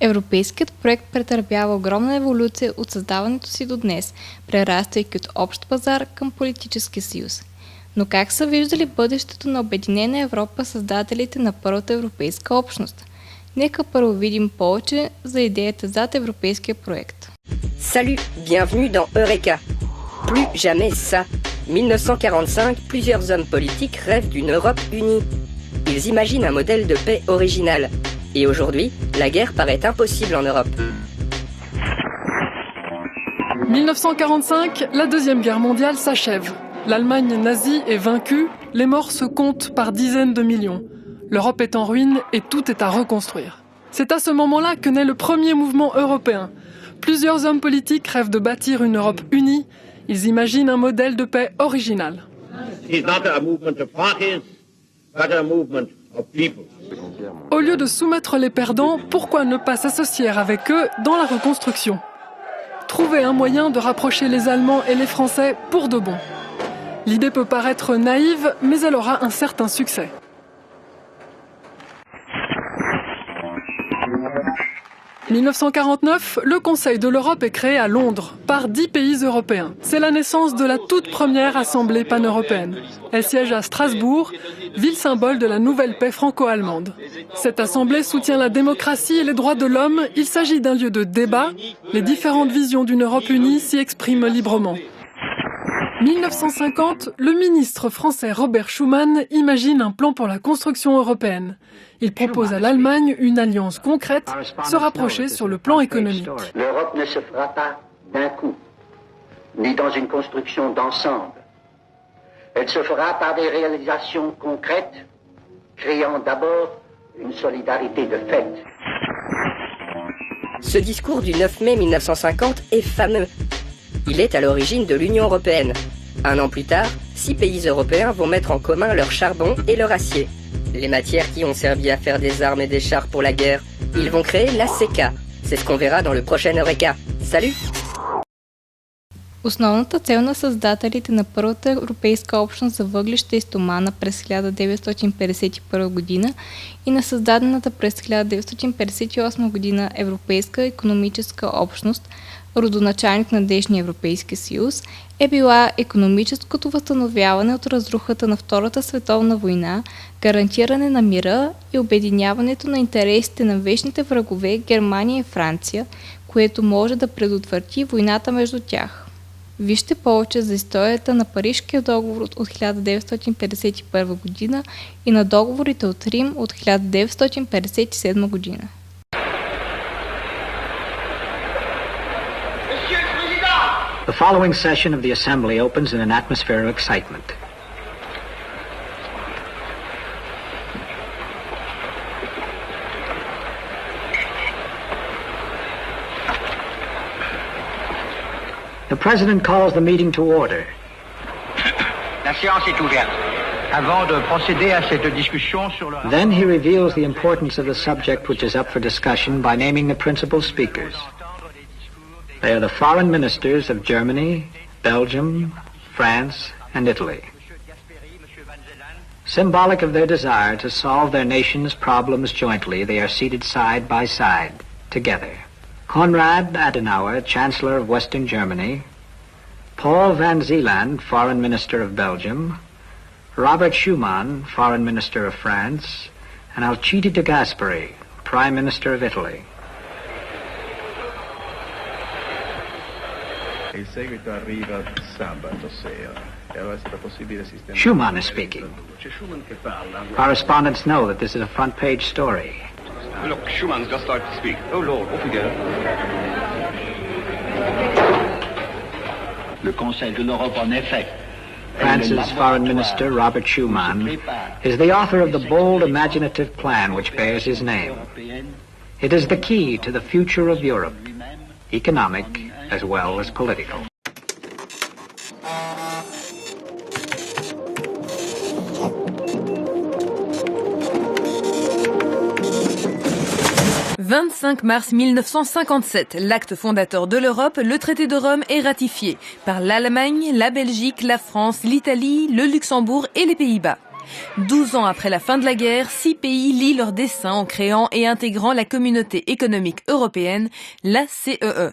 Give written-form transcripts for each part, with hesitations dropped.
Европейският проект претърпява огромна еволюция от създаването си до днес, прераствайки от общ пазар към политически съюз. Но как са виждали бъдещето на Обединена Европа създателите на първата европейска общност? Нека първо видим повече за идеята зад европейския проект. Salut, bienvenue dans Eureka. Plus jamais ça. 1945, plusieurs hommes politiques rêvent d'une Europe unie. Ils imaginent un modèle de paix original. Et aujourd'hui, la guerre paraît impossible en Europe. 1945, la Deuxième Guerre mondiale s'achève. L'Allemagne nazie est vaincue, les morts se comptent par dizaines de millions. L'Europe est en ruine et tout est à reconstruire. C'est à ce moment-là que naît le premier mouvement européen. Plusieurs hommes politiques rêvent de bâtir une Europe unie. Ils imaginent un modèle de paix original. It's not a movement of parties, but a movement of people. Au lieu de soumettre les perdants, pourquoi ne pas s'associer avec eux dans la reconstruction? Trouver un moyen de rapprocher les Allemands et les Français pour de bon. L'idée peut paraître naïve, mais elle aura un certain succès. En 1949, le Conseil de l'Europe est créé à Londres par 10 pays européens. C'est la naissance de la toute première Assemblée pan-européenne. Elle siège à Strasbourg, ville symbole de la nouvelle paix franco-allemande. Cette assemblée soutient la démocratie et les droits de l'homme. Il s'agit d'un lieu de débat. Les différentes visions d'une Europe unie s'y expriment librement. 1950, le ministre français Robert Schuman imagine un plan pour la construction européenne. Il propose à l'Allemagne une alliance concrète, se rapprocher sur le plan économique. L'Europe ne se fera pas d'un coup, ni dans une construction d'ensemble. Elle se fera par des réalisations concrètes, créant d'abord une solidarité de fait. Ce discours du 9 mai 1950 est fameux. Il est à l'origine de l'Union européenne. Un an plus tard, 6 pays européens vont mettre en commun leur charbon et leur acier. Les matières qui ont servi à faire des armes et des chars pour la guerre. Ils vont créer la CECA. C'est ce qu'on verra dans le prochain Eureka. Salut! Основната цел на създателите на първата европейска общност за въглища и стомана през 1951 година и на създадената през 1958 година Европейска икономическа общност, родоначалник на днешния Европейски съюз, е била икономическото възстановяване от разрухата на Втората световна война, гарантиране на мира и обединяването на интересите на вечните врагове Германия и Франция, което може да предотврати войната между тях. Вижте повече за историята на Парижкия договор от 1951 година и на договорите от Рим от 1957 година. The following session of the Assembly opens in an atmosphere of excitement. The President calls the meeting to order. La séance est ouverte. Avant de procéder à cette discussion sur le... Then he reveals the importance of the subject which is up for discussion by naming the principal speakers. They are the foreign ministers of Germany, Belgium, France, and Italy. Symbolic of their desire to solve their nation's problems jointly, they are seated side by side, together. Konrad Adenauer, Chancellor of Western Germany, Paul van Zeeland, Foreign Minister of Belgium, Robert Schuman, Foreign Minister of France, and Alcide de Gasperi, Prime Minister of Italy. Il seguito arriva sabato sera. Schuman is speaking. Correspondents know that this is a front-page story. Look, Schumann's just started to speak. Oh Lord, off we go. Le Conseil de l'Europe, en effet. France's Foreign Minister, Robert Schuman, is the author of the bold, imaginative plan which bears his name. It is the key to the future of Europe, economic as well as political. « 25 mars 1957, l'acte fondateur de l'Europe, le traité de Rome est ratifié par l'Allemagne, la Belgique, la France, l'Italie, le Luxembourg et les Pays-Bas. 12 ans après la fin de la guerre, 6 pays lient leur dessein en créant et intégrant la Communauté économique européenne, la CEE.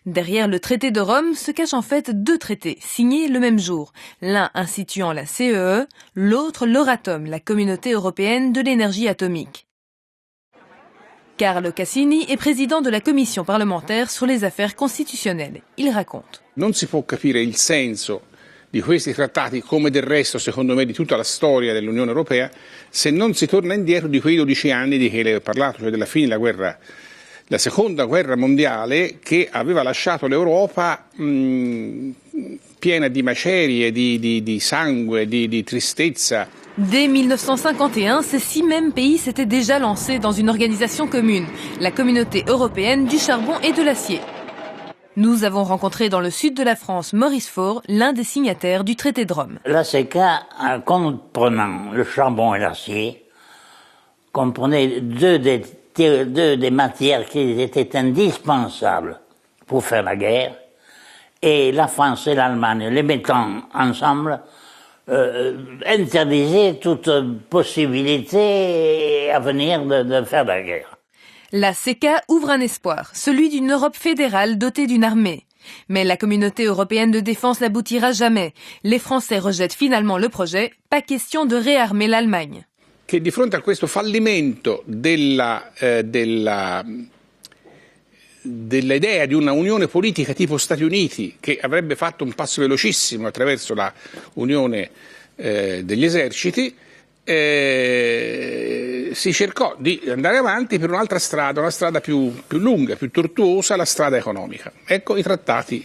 Derrière le traité de Rome se cachent en fait 2 traités signés le même jour, l'un instituant la CEE, l'autre l'Euratom, la Communauté européenne de l'énergie atomique. Carlo Cassini est président de la commission parlementaire sur les affaires constitutionnelles. Il raconte. Non si può capire il senso di questi trattati, come del resto secondo me di tutta la storia dell'Unione Europea, se non si torna indietro di quei 12 anni di cui le ho parlato, cioè della fine della la seconda guerra mondiale, che aveva lasciato l'Europa piena di macerie, di sangue, di tristezza. Dès 1951, ces 6 mêmes pays s'étaient déjà lancés dans une organisation commune, la Communauté européenne du charbon et de l'acier. Nous avons rencontré dans le sud de la France Maurice Faure, l'un des signataires du traité de Rome. La CECA, comprenant le charbon et l'acier, comprenait deux des matières qui étaient indispensables pour faire la guerre, et la France et l'Allemagne, les mettant ensemble, interdisait toute possibilité à venir de faire la guerre. La CECA ouvre un espoir, celui d'une Europe fédérale dotée d'une armée. Mais la communauté européenne de défense n'aboutira jamais. Les Français rejettent finalement le projet, pas question de réarmer l'Allemagne. Che di fronte a questo fallimento dell'idea di una unione politica tipo Stati Uniti, che avrebbe fatto un passo velocissimo attraverso la unione degli eserciti, si cercò di andare avanti per un'altra strada, una strada più lunga, più tortuosa, la strada economica. Ecco i trattati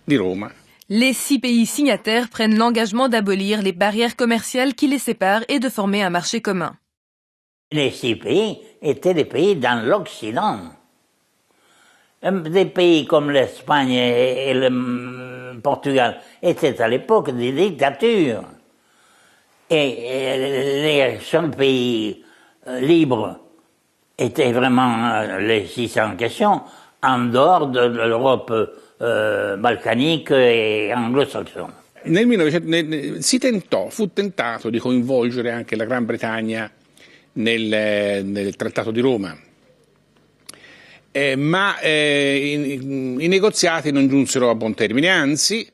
di Roma. Les 6 pays signataires prennent l'engagement d'abolir les barrières commerciales qui les séparent et de former un marché commun. Les 6 pays étaient des pays dans l'Occident. Des pays comme l'Espagne et le Portugal étaient à l'époque des dictatures. Et les seuls pays libres étaient vraiment les 6 en question, en dehors de l'Europe balcanique e anglosassone. Nel 1900 fu tentato di coinvolgere anche la Gran Bretagna nel Trattato di Roma, ma i negoziati non giunsero a buon termine, anzi.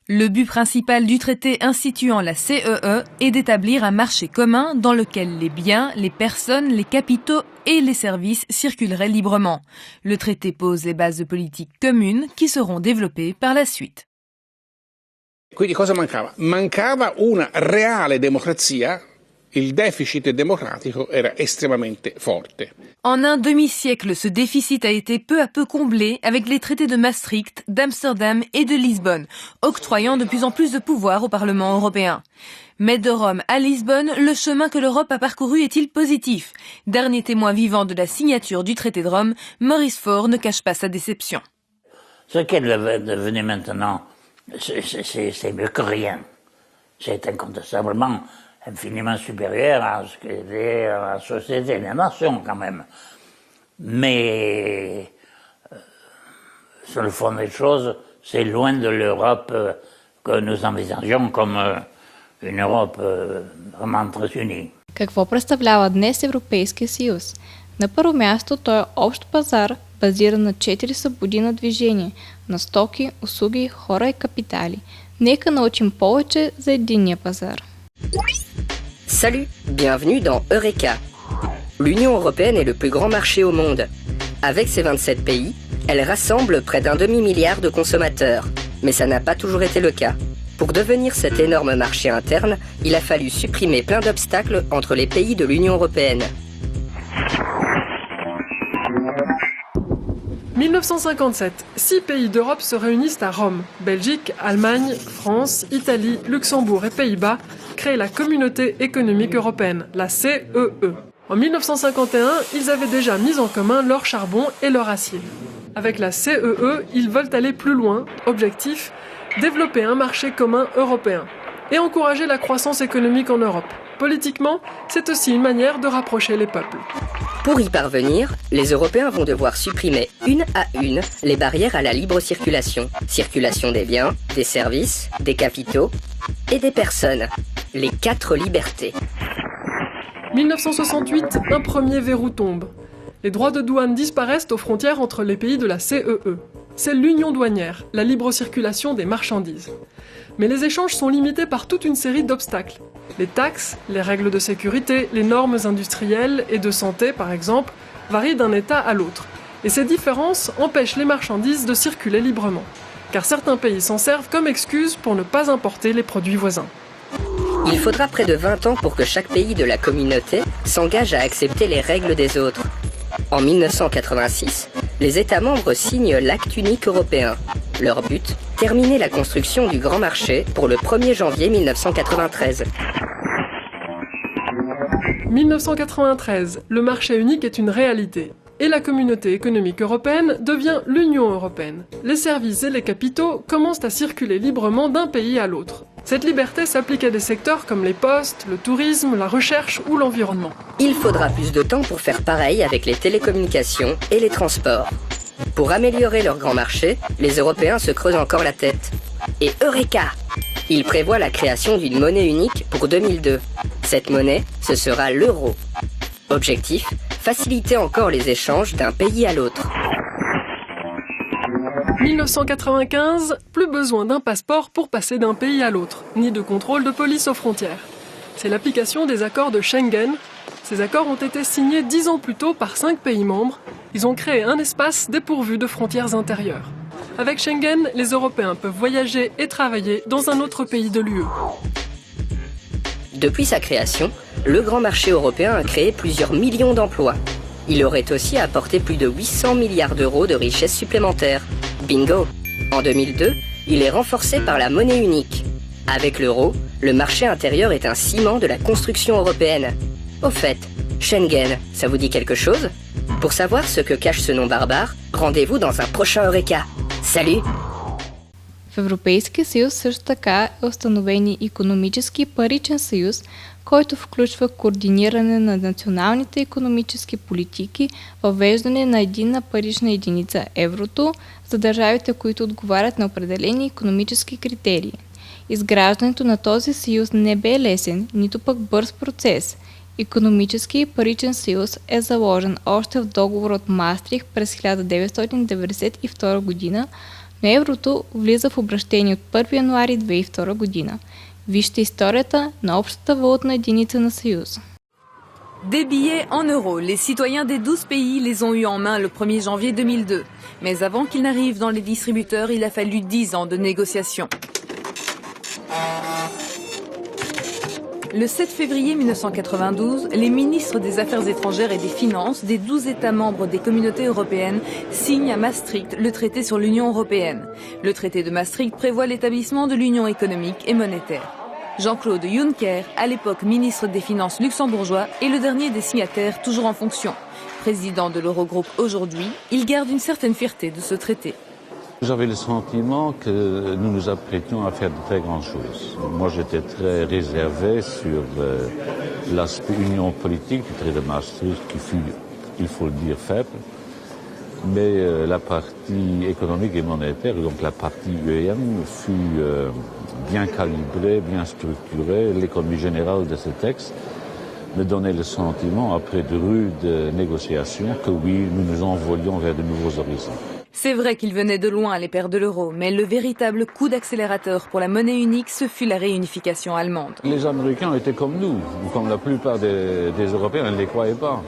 Le but principal du traité instituant la CEE est d'établir un marché commun dans lequel les biens, les personnes, les capitaux et les services circuleraient librement. Le traité pose les bases de politiques communes qui seront développées par la suite. Quindi cosa mancava? Mancava una reale democrazia. Il déficit démocratico era estremamente forte. En un demi-siècle, ce déficit a été peu à peu comblé avec les traités de Maastricht, d'Amsterdam et de Lisbonne, octroyant de plus en plus de pouvoir au Parlement européen. Mais de Rome à Lisbonne, le chemin que l'Europe a parcouru est-il positif? Dernier témoin vivant de la signature du traité de Rome, Maurice Faure ne cache pas sa déception. Ce qu'elle est devenue maintenant, c'est mieux que rien. C'est incontestablement infiniment supérieur à ce qu'était la société des nations quand même. Mais sur le fond des choses, c'est loin de l'Europe que nous envisageons comme une Europe vraiment très unie. Какво представлява днес Европейския съюз? На първо място той е общ пазар, базиран на 4 свободи на движение, на стоки, услуги, хора и капитали. Нека научим повече за единния пазар. Salut, bienvenue dans Eureka. L'Union européenne est le plus grand marché au monde. Avec ses 27 pays, elle rassemble près d'1 demi-milliard de consommateurs. Mais ça n'a pas toujours été le cas. Pour devenir cet énorme marché interne, il a fallu supprimer plein d'obstacles entre les pays de l'Union européenne. 1957, 6 pays d'Europe se réunissent à Rome. Belgique, Allemagne, France, Italie, Luxembourg et Pays-Bas créent la Communauté économique européenne, la CEE. En 1951, ils avaient déjà mis en commun leur charbon et leur acier. Avec la CEE, ils veulent aller plus loin. Objectif, développer un marché commun européen et encourager la croissance économique en Europe. Politiquement, c'est aussi une manière de rapprocher les peuples. Pour y parvenir, les Européens vont devoir supprimer une à une les barrières à la libre circulation. Circulation des biens, des services, des capitaux et des personnes. les 4 libertés. 1968, un premier verrou tombe. Les droits de douane disparaissent aux frontières entre les pays de la CEE. C'est l'union douanière, la libre circulation des marchandises. Mais les échanges sont limités par toute une série d'obstacles. Les taxes, les règles de sécurité, les normes industrielles et de santé, par exemple, varient d'un État à l'autre. Et ces différences empêchent les marchandises de circuler librement. Car certains pays s'en servent comme excuse pour ne pas importer les produits voisins. Il faudra près de 20 ans pour que chaque pays de la communauté s'engage à accepter les règles des autres. En 1986, les États membres signent l'Acte unique européen. Leur but, terminer la construction du Grand Marché pour le 1er janvier 1993. 1993, le marché unique est une réalité. Et la communauté économique européenne devient l'Union européenne. Les services et les capitaux commencent à circuler librement d'un pays à l'autre. Cette liberté s'applique à des secteurs comme les postes, le tourisme, la recherche ou l'environnement. Il faudra plus de temps pour faire pareil avec les télécommunications et les transports. Pour améliorer leur grand marché, les Européens se creusent encore la tête. Et Eureka! Ils prévoient la création d'une monnaie unique pour 2002. Cette monnaie, ce sera l'euro. Objectif, faciliter encore les échanges d'un pays à l'autre. 1995, plus besoin d'un passeport pour passer d'un pays à l'autre, ni de contrôle de police aux frontières. C'est l'application des accords de Schengen. Ces accords ont été signés 10 ans plus tôt par 5 pays membres. Ils ont créé un espace dépourvu de frontières intérieures. Avec Schengen, les Européens peuvent voyager et travailler dans un autre pays de l'UE. Depuis sa création, le Grand Marché européen a créé plusieurs millions d'emplois. Il aurait aussi apporté plus de 800 milliards d'euros de richesses supplémentaires. Bingo! En 2002, il est renforcé par la monnaie unique. Avec l'euro, le marché intérieur est un ciment de la construction européenne. Au fait, Schengen, ça vous dit quelque chose? Pour savoir ce que cache ce nom barbare, rendez-vous dans un prochain Eureka. Salut! В Европейския съюз също така е установен и икономически и паричен съюз, който включва координиране на националните икономически политики, въвеждане на единна парична единица еврото за държавите, които отговарят на определени икономически критерии. Изграждането на този съюз не бе лесен, нито пък бърз процес. Икономически и паричен съюз е заложен още в договор от Маастрихт през 1992 година, но еврото влиза в обращение от 1 януари 2002 година. Вижте историята на общата валутна единица на Съюза. Des billets en euros, les citoyens des 12 pays les ont eu en main le 1er janvier 2002. Mais avant qu'ils n'arrivent dans les distributeurs, il a fallu 10 ans de négociations. Le 7 février 1992, les ministres des Affaires étrangères et des Finances des 12 États membres des communautés européennes signent à Maastricht le traité sur l'Union européenne. Le traité de Maastricht prévoit l'établissement de l'Union économique et monétaire. Jean-Claude Juncker, à l'époque ministre des Finances luxembourgeois, est le dernier des signataires toujours en fonction. Président de l'Eurogroupe aujourd'hui, il garde une certaine fierté de ce traité. J'avais le sentiment que nous nous apprêtions à faire de très grandes choses. Moi, j'étais très réservé sur l'aspect union politique du traité de Maastricht qui fut, il faut le dire, faible. Mais la partie économique et monétaire, donc la partie UEM, fut bien calibrée, bien structurée. L'économie générale de ce texte me donnait le sentiment, après de rudes négociations, que oui, nous nous envolions vers de nouveaux horizons. C'est vrai qu'il venait de loin, les pères de l'euro, mais le véritable coup d'accélérateur pour la monnaie unique, ce fut la réunification allemande. Les Américains étaient comme nous, ou comme la plupart des Européens, ils ne les croyaient pas.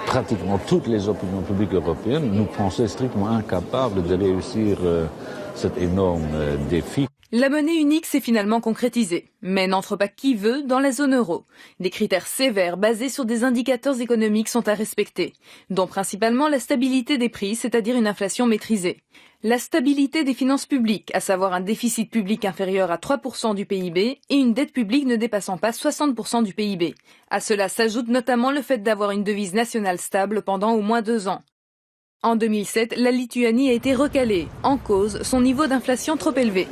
Pratiquement toutes les opinions publiques européennes nous pensaient strictement incapables de réussir cet énorme défi. La monnaie unique s'est finalement concrétisée, mais n'entre pas qui veut dans la zone euro. Des critères sévères basés sur des indicateurs économiques sont à respecter, dont principalement la stabilité des prix, c'est-à-dire une inflation maîtrisée. La stabilité des finances publiques, à savoir un déficit public inférieur à 3% du PIB et une dette publique ne dépassant pas 60% du PIB. À cela s'ajoute notamment le fait d'avoir une devise nationale stable pendant au moins 2 ans. En 2007, la Lituanie a été recalée, en cause son niveau d'inflation trop élevé.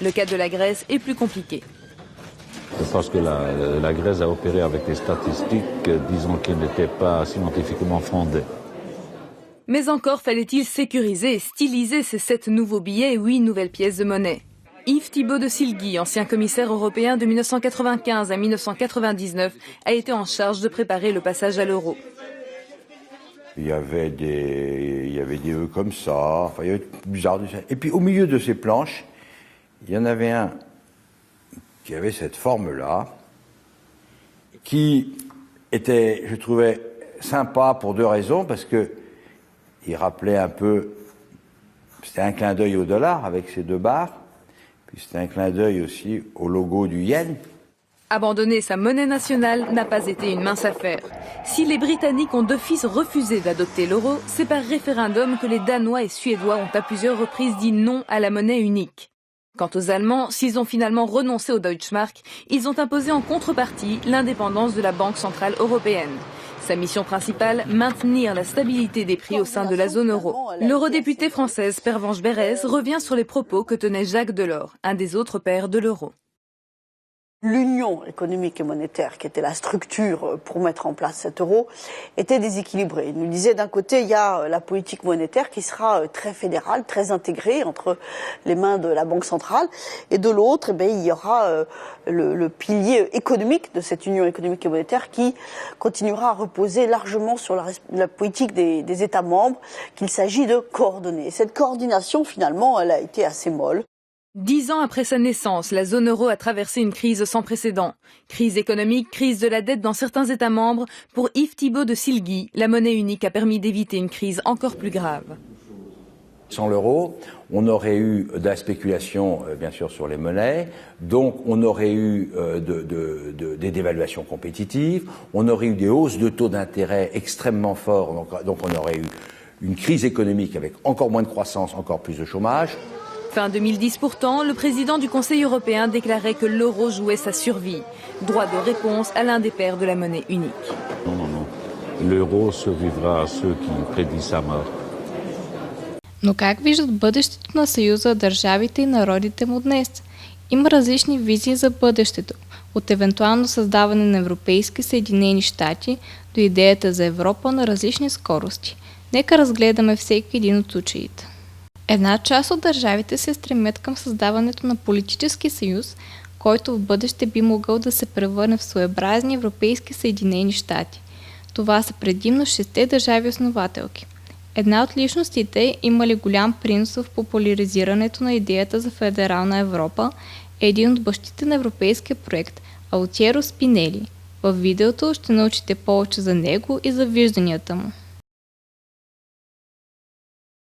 Le cas de la Grèce est plus compliqué. Parce que la Grèce a opéré avec des statistiques, disons, qui n'étaient pas scientifiquement fondées. Mais encore fallait-il sécuriser et styliser ces 7 nouveaux billets et 8 nouvelles pièces de monnaie. Yves Thibault de Silguy, ancien commissaire européen de 1995 à 1999, a été en charge de préparer le passage à l'euro. Il y avait des œufs comme ça, enfin, il y avait bizarre. Et puis au milieu de ces planches, il y en avait un qui avait cette forme-là, qui était, je trouvais, sympa pour deux raisons, parce que il rappelait un peu, c'était un clin d'œil au dollar avec ses deux barres, puis c'était un clin d'œil aussi au logo du yen. Abandonner sa monnaie nationale n'a pas été une mince affaire. Si les Britanniques ont d'office refusé d'adopter l'euro, c'est par référendum que les Danois et Suédois ont à plusieurs reprises dit non à la monnaie unique. Quant aux Allemands, s'ils ont finalement renoncé au Deutschmark, ils ont imposé en contrepartie l'indépendance de la Banque centrale européenne. Sa mission principale, maintenir la stabilité des prix au sein de la zone euro. L'eurodéputée française Pervenche Berès revient sur les propos que tenait Jacques Delors, un des autres pères de l'euro. L'union économique et monétaire, qui était la structure pour mettre en place cet euro, était déséquilibrée. Il nous disait d'un côté, il y a la politique monétaire qui sera très fédérale, très intégrée entre les mains de la Banque centrale, et de l'autre, il y aura le pilier économique de cette union économique et monétaire qui continuera à reposer largement sur la politique des États membres qu'il s'agit de coordonner. Et cette coordination, finalement, elle a été assez molle. 10 ans après sa naissance, la zone euro a traversé une crise sans précédent. Crise économique, crise de la dette dans certains États membres. Pour Yves Thibault de Silguy, la monnaie unique a permis d'éviter une crise encore plus grave. Sans l'euro, on aurait eu de la spéculation, bien sûr, sur les monnaies. Donc, on aurait eu des dévaluations compétitives. On aurait eu des hausses de taux d'intérêt extrêmement forts. Donc, on aurait eu une crise économique avec encore moins de croissance, encore plus de chômage. Fin 2010 pourtant, le président du Conseil européen déclarait que l'euro jouait sa survie. Droit de réponse à l'un des pères de la monnaie unique. Non. L'euro survivra à ceux qui prédisent sa mort. Но как виждат бъдещето на Съюза държавите и народите му днес? Има различни визии за бъдещето, от евентуално създаване на европейски Съединени щати до идеята за Европа на различни скорости. Нека разгледаме всеки един от случаите. Една част от държавите се стремят към създаването на политически съюз, който в бъдеще би могъл да се превърне в своеобразни европейски Съединени щати. Това са предимно 6 държави основателки. Една от личностите, имали голям принос в популяризирането на идеята за федерална Европа, е един от бащите на европейския проект Алтиеро Спинели. В видеото ще научите повече за него и за вижданията му.